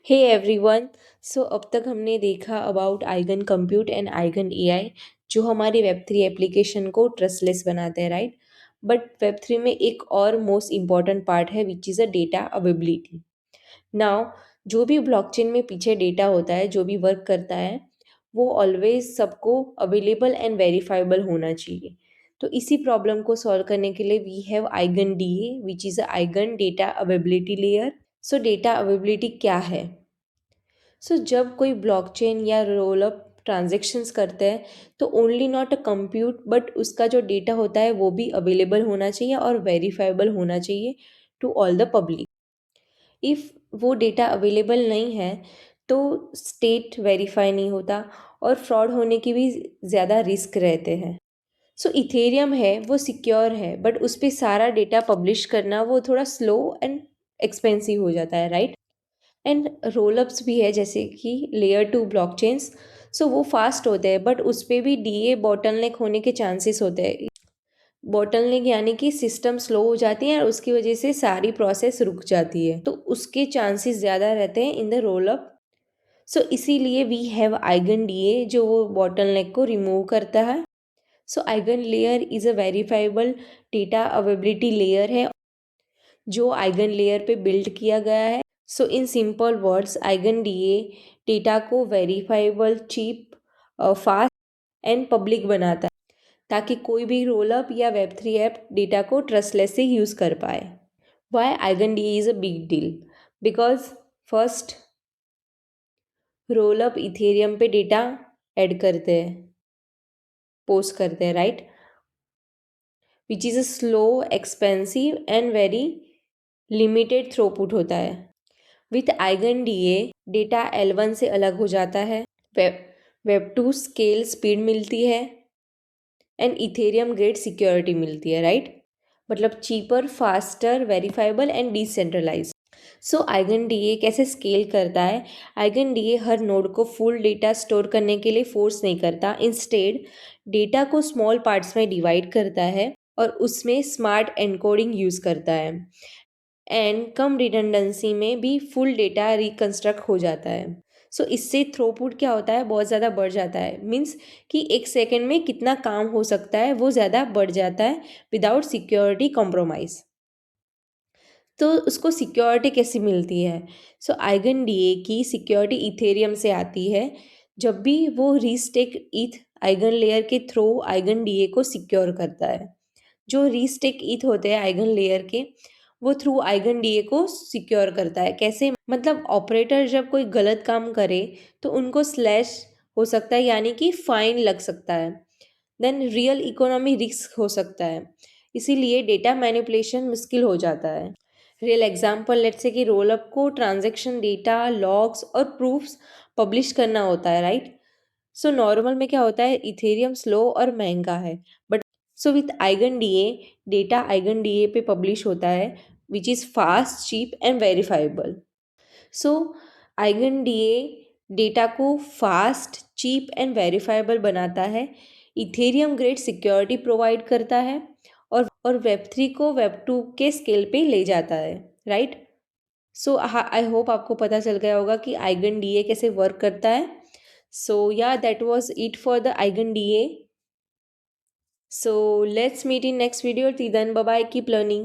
Hey everyone. सो अब तक हमने देखा about eigen compute and eigen AI जो हमारी वेब थ्री एप्लीकेशन को ट्रस्टलेस बनाते हैं, राइट। बट वेब थ्री में एक और मोस्ट इम्पॉर्टेंट पार्ट है which is a data availability. Now जो भी ब्लॉकचेन में पीछे डेटा होता है, जो भी वर्क करता है, वो ऑलवेज सबको अवेलेबल एंड वेरीफाइबल होना चाहिए। तो इसी प्रॉब्लम को सॉल्व करने के लिए we have Eigen D A which is a Eigen data availability layer. So data availability क्या है? जब कोई ब्लॉकचेन या रोल अप ट्रांजेक्शन्स करते हैं तो only not a compute but उसका जो डेटा होता है वो भी अवेलेबल होना चाहिए और वेरीफाइबल होना चाहिए to all the public. If वो डेटा अवेलेबल नहीं है तो स्टेट वेरीफाई नहीं होता और फ्रॉड होने की भी ज़्यादा रिस्क रहते हैं। इथेरियम है वो सिक्योर है बट उस पर सारा डेटा पब्लिश करना वो थोड़ा स्लो एंड एक्सपेंसिव हो जाता है, राइट। एंड रोलअप्स भी है जैसे कि लेयर टू ब्लॉकचेन्स। वो फास्ट होते हैं बट उस पर भी डीए बॉटलनेक होने के चांसेस होते हैं। बॉटलनेक यानी कि सिस्टम स्लो हो जाती है और उसकी वजह से सारी प्रोसेस रुक जाती है, तो उसके चांसेस ज़्यादा रहते हैं इन द रोलअप। इसीलिए वी हैव आइगन डीए जो वो बॉटलनेक को रिमूव करता है। Eigen layer is a verifiable data availability layer है जो आइगन लेयर पे बिल्ड किया गया है। In simple words Eigen DA data को verifiable, cheap, fast and public बनाता है ताकि कोई भी रोलअप या वेब थ्री ऐप डेटा को ट्रस्टलेस से यूज़ कर पाए। Why Eigen DA is a big deal? Because first, rollup Ethereum पे डेटा ऐड करते हैं, पोस्ट करते हैं, right, which is a slow, expensive and very limited throughput होता है। With Eigen DA data L1 से अलग हो जाता है, web web two scale speed मिलती है एंड इथेरियम ग्रेड सिक्योरिटी मिलती है, राइट। मतलब cheaper, faster, verifiable and decentralize. Eigen DA कैसे स्केल करता है? आइगन डीए हर नोड को फुल डेटा स्टोर करने के लिए फोर्स नहीं करता, इंस्टेड डेटा को स्मॉल पार्ट्स में डिवाइड करता है और उसमें स्मार्ट एनकोडिंग यूज़ करता है एंड कम रिडंडेंसी में भी फुल डेटा रिकंस्ट्रक्ट हो जाता है। इससे थ्रोपुट क्या होता है, बहुत ज़्यादा बढ़ जाता है। मीन्स कि एक सेकेंड में कितना काम हो सकता है वो ज़्यादा बढ़ जाता है विदाउट सिक्योरिटी कॉम्प्रोमाइज़। तो उसको सिक्योरिटी कैसी मिलती है? आइगन डीए की सिक्योरिटी इथेरियम से आती है। जब भी वो रीस्टेक ईथ आइगन लेयर के थ्रू आइगन डीए को सिक्योर करता है। जो रीस्टेक ईथ होते हैं आइगन लेयर के, वो थ्रू आइगन डीए को सिक्योर करता है। कैसे? मतलब ऑपरेटर जब कोई गलत काम करे तो उनको स्लैश हो सकता है, यानी कि फाइन लग सकता है। देन रियल इकोनॉमी रिस्क हो सकता है, इसीलिए डेटा मैनिपुलेशन मुश्किल हो जाता है। रियल एग्जांपल लेट्स से कि रोलअप को ट्रांजैक्शन डेटा, लॉग्स और प्रूफ्स पब्लिश करना होता है, राइट। नॉर्मल में क्या होता है, इथेरियम स्लो और महंगा है, but with Eigen DA data Eigen DA पे पब्लिश होता है which is fast, cheap and verifiable. So Eigen DA data को फास्ट, चीप एंड वेरीफाइबल बनाता है, इथेरियम ग्रेड सिक्योरिटी प्रोवाइड करता है और वेब थ्री को वेब टू के स्केल पे ले जाता है, राइट। आई होप आपको पता चल गया होगा कि आइगन डीए कैसे वर्क करता है। या that was it for the Eigen DA. Let's meet in next video. till then, bye bye, keep learning.